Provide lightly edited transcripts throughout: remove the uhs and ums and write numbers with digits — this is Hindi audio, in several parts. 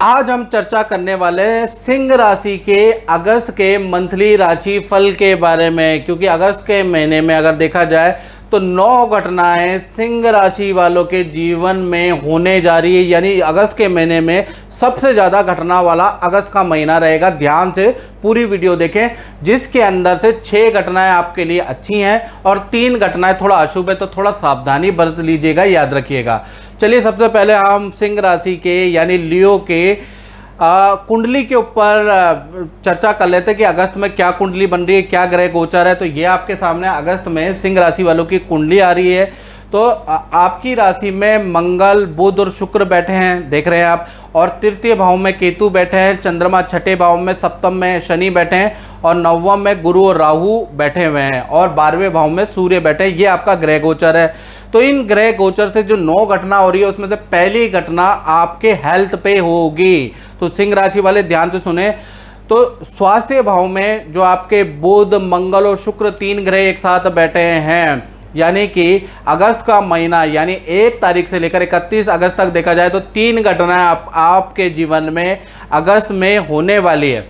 आज हम चर्चा करने वाले हैं सिंह राशि के अगस्त के मंथली राशि फल के बारे में, क्योंकि अगस्त के महीने में अगर देखा जाए तो 9 घटनाएं सिंह राशि वालों के जीवन में होने जा रही है। यानी अगस्त के महीने में सबसे ज़्यादा घटना वाला अगस्त का महीना रहेगा। ध्यान से पूरी वीडियो देखें, जिसके अंदर से 6 घटनाएं आपके लिए अच्छी हैं और 3 घटनाएं थोड़ा अशुभ है, तो थोड़ा सावधानी बरत लीजिएगा, याद रखिएगा। चलिए सबसे पहले हम सिंह राशि के यानी लियो के कुंडली के ऊपर चर्चा कर लेते हैं कि अगस्त में क्या कुंडली बन रही है, क्या ग्रह गोचर है। तो ये आपके सामने अगस्त में सिंह राशि वालों की कुंडली आ रही है। तो आपकी राशि में मंगल, बुध और शुक्र बैठे हैं, देख रहे हैं आप, और तृतीय भाव में केतु बैठे हैं, चंद्रमा छठे भाव में, सप्तम में शनि बैठे हैं और नवम में गुरु और राहु बैठे हुए हैं और 12वें भाव में सूर्य बैठे हैं। ये आपका ग्रह गोचर है। तो इन ग्रह गोचर से जो 9 घटना हो रही है उसमें से पहली घटना आपके हेल्थ पे होगी। तो सिंह राशि वाले ध्यान से सुने। तो स्वास्थ्य भाव में जो आपके बुध, मंगल और शुक्र 3 ग्रह एक साथ बैठे हैं, यानी कि अगस्त का महीना यानी 1 तारीख से लेकर 31 अगस्त तक देखा जाए तो 3 घटनाएं आपके जीवन में अगस्त में होने वाली है।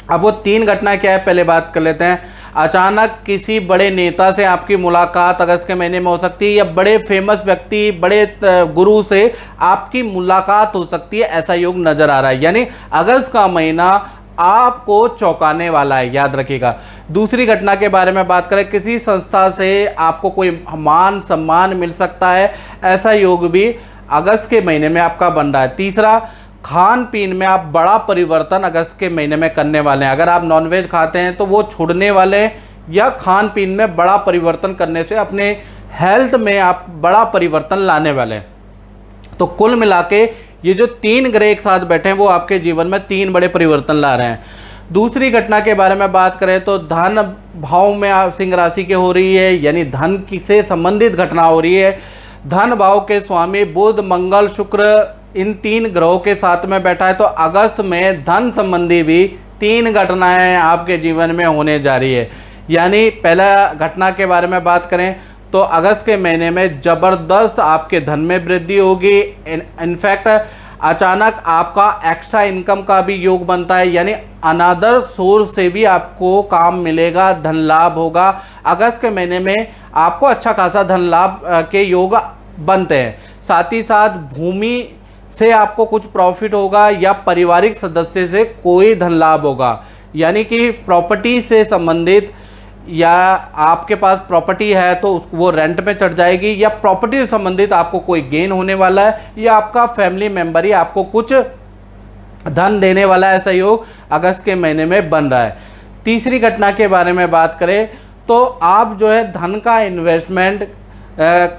अब वो 3 घटनाएं क्या है, पहले बात कर लेते हैं। अचानक किसी बड़े नेता से आपकी मुलाकात अगस्त के महीने में हो सकती है, या बड़े फेमस व्यक्ति, बड़े गुरु से आपकी मुलाकात हो सकती है, ऐसा योग नजर आ रहा है। यानी अगस्त का महीना आपको चौंकाने वाला है, याद रखिएगा। दूसरी घटना के बारे में बात करें, किसी संस्था से आपको कोई मान सम्मान मिल सकता है, ऐसा योग भी अगस्त के महीने में आपका बन रहा है। तीसरा, खान पीन में आप बड़ा परिवर्तन अगस्त के महीने में करने वाले हैं। अगर आप नॉनवेज खाते हैं तो वो छोड़ने वाले, या खान पीन में बड़ा परिवर्तन करने से अपने हेल्थ में आप बड़ा परिवर्तन लाने वाले हैं। तो कुल मिला के ये जो 3 ग्रह एक साथ बैठे हैं वो आपके जीवन में 3 बड़े परिवर्तन ला रहे हैं। दूसरी घटना के बारे में बात करें तो धन भाव में आप सिंह राशि के हो रही है, यानी धन से संबंधित घटना हो रही है। धन भाव के स्वामी बुध, मंगल, शुक्र इन 3 ग्रहों के साथ में बैठा है। तो अगस्त में धन संबंधी भी 3 घटनाएं आपके जीवन में होने जा रही है। यानी पहला घटना के बारे में बात करें तो अगस्त के महीने में ज़बरदस्त आपके धन में वृद्धि होगी। इनफैक्ट अचानक आपका एक्स्ट्रा इनकम का भी योग बनता है, यानी अनदर सोर्स से भी आपको काम मिलेगा, धन लाभ होगा। अगस्त के महीने में आपको अच्छा खासा धन लाभ के योग बनते हैं। साथ ही साथ भूमि से आपको कुछ प्रॉफिट होगा, या पारिवारिक सदस्य से कोई धन लाभ होगा, यानी कि प्रॉपर्टी से संबंधित, या आपके पास प्रॉपर्टी है तो वो रेंट पे चढ़ जाएगी, या प्रॉपर्टी से संबंधित आपको कोई गेन होने वाला है, या आपका फैमिली मेंबर ही आपको कुछ धन देने वाला है, ऐसा योग अगस्त के महीने में बन रहा है। तीसरी घटना के बारे में बात करें तो आप जो है धन का इन्वेस्टमेंट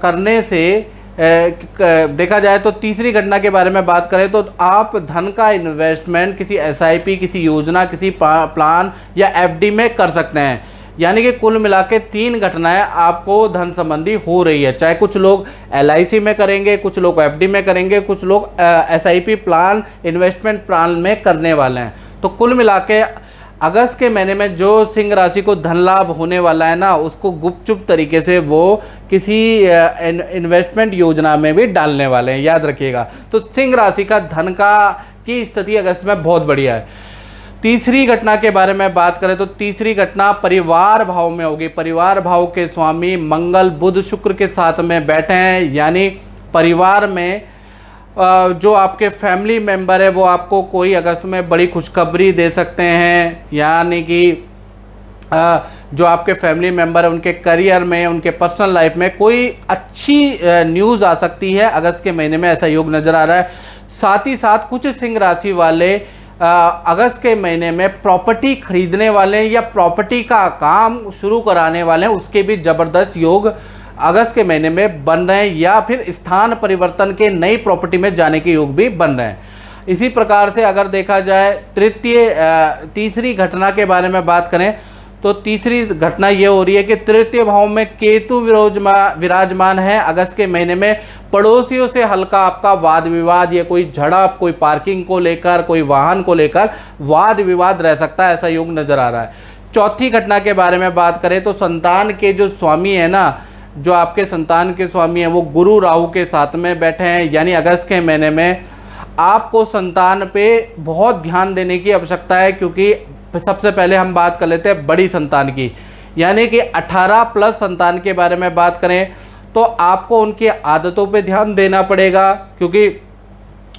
करने से देखा जाए तो तीसरी घटना के बारे में बात करें तो आप धन का इन्वेस्टमेंट किसी SIP, किसी योजना, किसी प्लान या FD में कर सकते हैं। यानी कि कुल मिला के 3 घटनाएं आपको धन संबंधी हो रही है। चाहे कुछ लोग LIC में करेंगे, कुछ लोग FD में करेंगे, कुछ लोग SIP प्लान, इन्वेस्टमेंट प्लान में करने वाले हैं। तो कुल मिला के अगस्त के महीने में जो सिंह राशि को धन लाभ होने वाला है ना, उसको गुपचुप तरीके से वो किसी इन्वेस्टमेंट योजना में भी डालने वाले हैं, याद रखिएगा। तो सिंह राशि का धन की स्थिति अगस्त में बहुत बढ़िया है। तीसरी घटना के बारे में बात करें तो तीसरी घटना परिवार भाव में होगी। परिवार भाव के स्वामी मंगल, बुध, शुक्र के साथ में बैठे हैं, यानी परिवार में जो आपके फैमिली मेंबर है वो आपको कोई अगस्त में बड़ी खुशखबरी दे सकते हैं। यानी कि जो आपके फैमिली मेंबर है उनके करियर में, उनके पर्सनल लाइफ में कोई अच्छी न्यूज़ आ सकती है अगस्त के महीने में, ऐसा योग नज़र आ रहा है। साथ ही साथ कुछ सिंह राशि वाले अगस्त के महीने में प्रॉपर्टी खरीदने वाले हैं, या प्रॉपर्टी का काम शुरू कराने वाले हैं, उसके भी ज़बरदस्त योग अगस्त के महीने में बन रहे हैं, या फिर स्थान परिवर्तन के नई प्रॉपर्टी में जाने के योग भी बन रहे हैं। इसी प्रकार से अगर देखा जाए तीसरी घटना के बारे में बात करें तो तीसरी घटना ये हो रही है कि तृतीय भाव में केतु विराजमान है। अगस्त के महीने में पड़ोसियों से हल्का आपका वाद विवाद, या कोई झड़प, कोई पार्किंग को लेकर, कोई वाहन को लेकर वाद विवाद रह सकता है, ऐसा योग नज़र आ रहा है। चौथी घटना के बारे में बात करें तो संतान के जो स्वामी है ना, जो आपके संतान के स्वामी हैं वो गुरु राहु के साथ में बैठे हैं, यानी अगस्त के महीने में आपको संतान पे बहुत ध्यान देने की आवश्यकता है, क्योंकि सबसे पहले हम बात कर लेते हैं बड़ी संतान की, यानी कि 18+ संतान के बारे में बात करें तो आपको उनकी आदतों पे ध्यान देना पड़ेगा, क्योंकि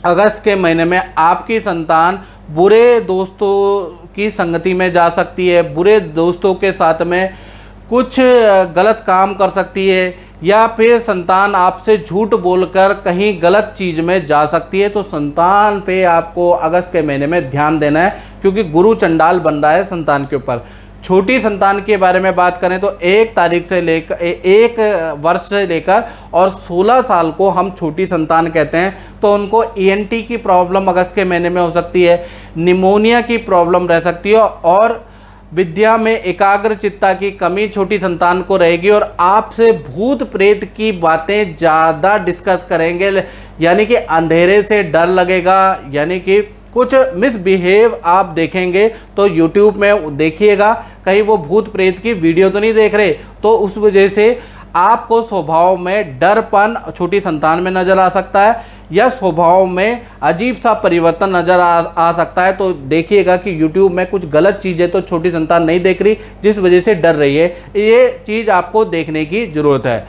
अगस्त के महीने में आपकी संतान बुरे दोस्तों की संगति में जा सकती है, बुरे दोस्तों के साथ में कुछ गलत काम कर सकती है, या फिर संतान आपसे झूठ बोलकर कहीं गलत चीज़ में जा सकती है। तो संतान पे आपको अगस्त के महीने में ध्यान देना है, क्योंकि गुरु चंडाल बन रहा है संतान के ऊपर। छोटी संतान के बारे में बात करें तो 1 वर्ष से लेकर और 16 साल को हम छोटी संतान कहते हैं। तो उनको ENT की प्रॉब्लम अगस्त के महीने में हो सकती है, निमोनिया की प्रॉब्लम रह सकती है, और विद्या में एकाग्रचित्ता की कमी छोटी संतान को रहेगी, और आपसे भूत प्रेत की बातें ज़्यादा डिस्कस करेंगे, यानी कि अंधेरे से डर लगेगा, यानी कि कुछ मिसबिहेव आप देखेंगे तो YouTube में देखिएगा कहीं वो भूत प्रेत की वीडियो तो नहीं देख रहे, तो उस वजह से आपको स्वभाव में डरपन छोटी संतान में नज़र आ सकता है, या स्वभाव में अजीब सा परिवर्तन नज़र आ सकता है। तो देखिएगा कि YouTube में कुछ गलत चीज़ें तो छोटी संतान नहीं देख रही, जिस वजह से डर रही है, ये चीज़ आपको देखने की ज़रूरत है।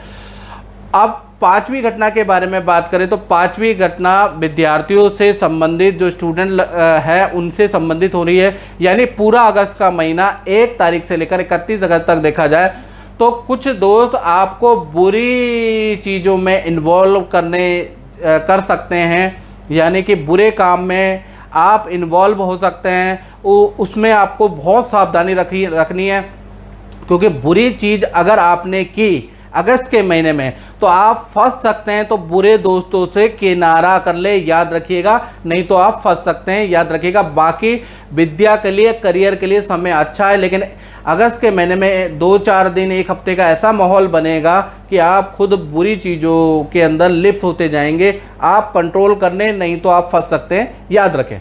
अब 5वीं घटना के बारे में बात करें तो 5वीं घटना विद्यार्थियों से संबंधित, जो स्टूडेंट है उनसे संबंधित हो रही है, यानी पूरा अगस्त का महीना 1 तारीख से लेकर 31 अगस्त तक देखा जाए तो कुछ दोस्त आपको बुरी चीज़ों में इन्वॉल्व कर सकते हैं, यानी कि बुरे काम में आप इन्वॉल्व हो सकते हैं। उसमें आपको बहुत सावधानी रखनी है, क्योंकि बुरी चीज़ अगर आपने की अगस्त के महीने में तो आप फंस सकते हैं। तो बुरे दोस्तों से किनारा कर ले, याद रखिएगा, नहीं तो आप फंस सकते हैं, याद रखिएगा। बाकी विद्या के लिए, करियर के लिए समय अच्छा है, लेकिन अगस्त के महीने में 2-4 दिन, 1 हफ्ते का ऐसा माहौल बनेगा कि आप खुद बुरी चीज़ों के अंदर लिप्त होते जाएंगे। आप कंट्रोल करने, नहीं तो आप फंस सकते हैं, याद रखें।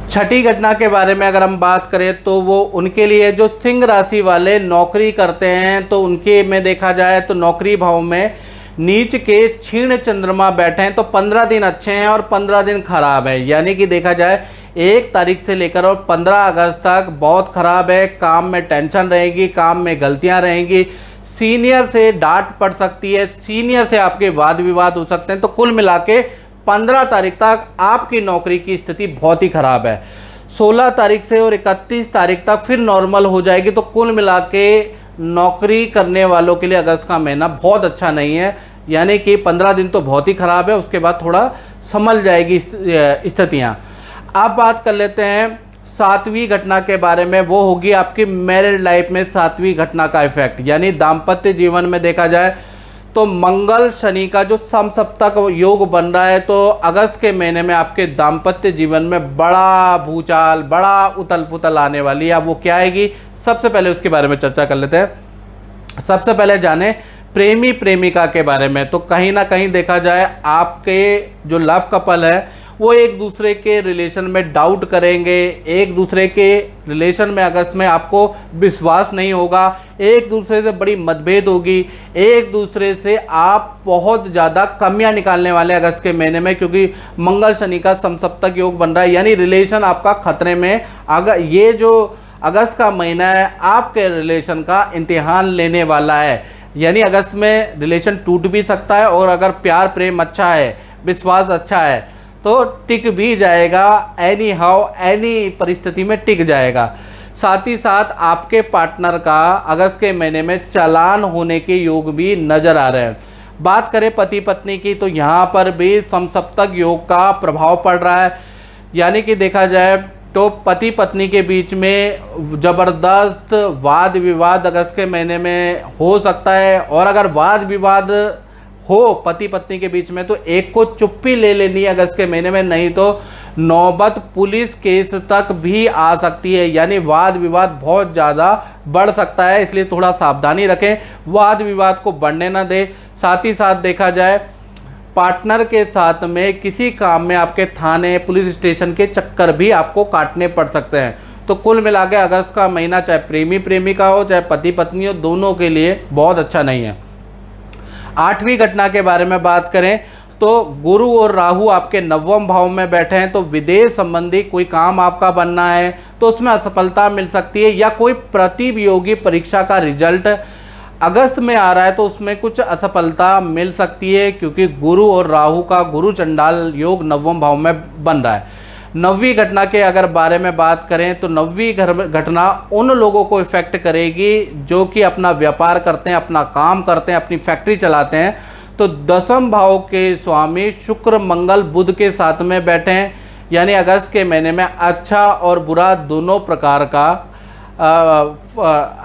छठी घटना के बारे में अगर हम बात करें तो वो उनके लिए जो सिंह राशि वाले नौकरी करते हैं, तो उनके में देखा जाए तो नौकरी भाव में नीच के क्षीण चंद्रमा बैठे हैं, तो 15 दिन अच्छे हैं और 15 दिन खराब है, यानी कि देखा जाए 1 तारीख से लेकर और 15 अगस्त तक बहुत खराब है। काम में टेंशन रहेगी, काम में गलतियां रहेंगी, सीनियर से डांट पड़ सकती है, सीनियर से आपके वाद विवाद हो सकते हैं। तो कुल मिला के 15 तारीख तक आपकी नौकरी की स्थिति बहुत ही खराब है। 16 तारीख से और 31 तारीख तक फिर नॉर्मल हो जाएगी। तो कुल मिला के नौकरी करने वालों के लिए अगस्त का महीना बहुत अच्छा नहीं है, यानी कि 15 दिन तो बहुत ही खराब है, उसके बाद थोड़ा संभल जाएगी स्थितियाँ। अब बात कर लेते हैं 7वीं घटना के बारे में, वो होगी आपकी मैरिड लाइफ में 7वीं घटना का इफेक्ट, यानी दाम्पत्य जीवन में देखा जाए तो मंगल शनि का जो समसप्तक योग बन रहा है, तो अगस्त के महीने में आपके दाम्पत्य जीवन में बड़ा भूचाल, बड़ा उथल पुथल आने वाली है। अब वो क्या आएगी, सबसे पहले उसके बारे में चर्चा कर लेते हैं। सबसे पहले जाने प्रेमी प्रेमिका के बारे में। तो कहीं ना कहीं देखा जाए आपके जो लव कपल है वो एक दूसरे के रिलेशन में डाउट करेंगे, एक दूसरे के रिलेशन में अगस्त में आपको विश्वास नहीं होगा, एक दूसरे से बड़ी मतभेद होगी, एक दूसरे से आप बहुत ज़्यादा कमियां निकालने वाले अगस्त के महीने में, क्योंकि मंगल शनि का समसप्तक योग बन रहा है, यानी रिलेशन आपका खतरे में। अगर ये जो अगस्त का महीना है आपके रिलेशन का इम्तिहान लेने वाला है, यानी अगस्त में रिलेशन टूट भी सकता है, और अगर प्यार प्रेम अच्छा है, विश्वास अच्छा है तो टिक भी जाएगा, एनी हाउ एनी परिस्थिति में टिक जाएगा। साथ ही साथ आपके पार्टनर का अगस्त के महीने में चालान होने के योग भी नज़र आ रहे हैं। बात करें पति पत्नी की तो यहाँ पर भी समसप्तक योग का प्रभाव पड़ रहा है, यानी कि देखा जाए तो पति पत्नी के बीच में ज़बरदस्त वाद विवाद अगस्त के महीने में हो सकता है, और अगर वाद विवाद हो पति पत्नी के बीच में तो एक को चुप्पी ले लेनी है अगस्त के महीने में, नहीं तो नौबत पुलिस केस तक भी आ सकती है, यानी वाद विवाद बहुत ज़्यादा बढ़ सकता है, इसलिए थोड़ा सावधानी रखें, वाद विवाद को बढ़ने ना दें। साथ ही साथ देखा जाए पार्टनर के साथ में किसी काम में आपके थाने पुलिस स्टेशन के चक्कर भी आपको काटने पड़ सकते हैं। तो कुल मिला के अगस्त का महीना चाहे प्रेमी प्रेमिका हो चाहे पति पत्नी हो, दोनों के लिए बहुत अच्छा नहीं है। 8वीं घटना के बारे में बात करें तो गुरु और राहु आपके नवम भाव में बैठे हैं, तो विदेश संबंधी कोई काम आपका बनना है तो उसमें असफलता मिल सकती है, या कोई प्रतियोगी परीक्षा का रिजल्ट अगस्त में आ रहा है तो उसमें कुछ असफलता मिल सकती है, क्योंकि गुरु और राहु का गुरु चंडाल योग नवम भाव में बन रहा है। नवीं घटना के अगर बारे में बात करें तो नवीं घटना उन लोगों को इफेक्ट करेगी जो कि अपना व्यापार करते हैं, अपना काम करते हैं, अपनी फैक्ट्री चलाते हैं। तो दसम भाव के स्वामी शुक्र मंगल बुध के साथ में बैठे हैं, यानी अगस्त के महीने में अच्छा और बुरा दोनों प्रकार का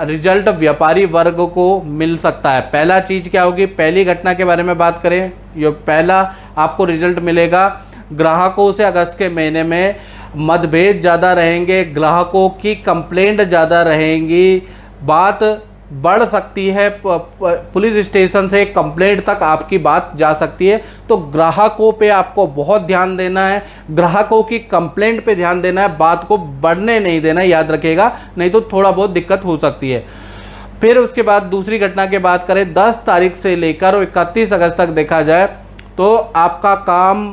रिजल्ट व्यापारी वर्ग को मिल सकता है। पहला चीज़ क्या होगी, पहली घटना के बारे में बात करें, ये पहला आपको रिजल्ट मिलेगा, ग्राहकों से अगस्त के महीने में मतभेद ज़्यादा रहेंगे, ग्राहकों की कंप्लेंट ज़्यादा रहेंगी, बात बढ़ सकती है, पुलिस स्टेशन से कंप्लेंट तक आपकी बात जा सकती है। तो ग्राहकों पे आपको बहुत ध्यान देना है, ग्राहकों की कंप्लेंट पे ध्यान देना है, बात को बढ़ने नहीं देना है, याद रखिएगा, नहीं तो थोड़ा बहुत दिक्कत हो सकती है। फिर उसके बाद दूसरी घटना की बात करें, 10 तारीख से लेकर और 31 अगस्त तक देखा जाए तो आपका काम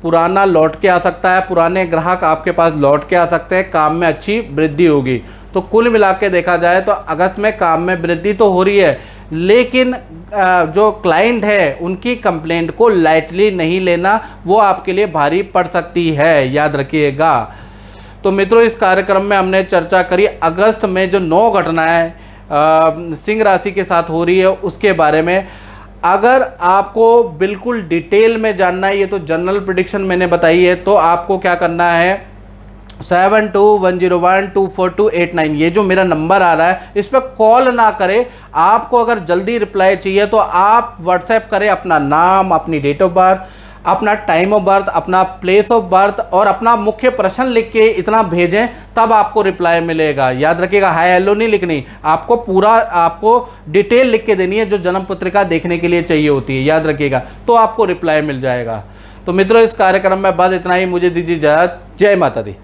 पुराना लौट के आ सकता है, पुराने ग्राहक आपके पास लौट के आ सकते हैं, काम में अच्छी वृद्धि होगी। तो कुल मिला के देखा जाए तो अगस्त में काम में वृद्धि तो हो रही है, लेकिन जो क्लाइंट है उनकी कंप्लेंट को लाइटली नहीं लेना, वो आपके लिए भारी पड़ सकती है, याद रखिएगा। तो मित्रों, इस कार्यक्रम में हमने चर्चा करी अगस्त में जो 9 घटनाएं सिंह राशि के साथ हो रही है उसके बारे में। अगर आपको बिल्कुल डिटेल में जानना है, ये तो जनरल प्रेडिक्शन मैंने बताई है, तो आपको क्या करना है, 7210124289 ये जो मेरा नंबर आ रहा है इस पर कॉल ना करें। आपको अगर जल्दी रिप्लाई चाहिए तो आप व्हाट्सएप करें अपना नाम, अपनी डेट ऑफ बर्थ, अपना टाइम ऑफ बर्थ, अपना प्लेस ऑफ बर्थ और अपना मुख्य प्रश्न लिख के इतना भेजें, तब आपको रिप्लाई मिलेगा। याद रखिएगा, हाय हेलो नहीं लिखनी, आपको पूरा आपको डिटेल लिख के देनी है जो जन्म पत्रिका देखने के लिए चाहिए होती है, याद रखिएगा, तो आपको रिप्लाई मिल जाएगा। तो मित्रों, इस कार्यक्रम में बस इतना ही, मुझे दीजिए इजाज़त। जय माता दी।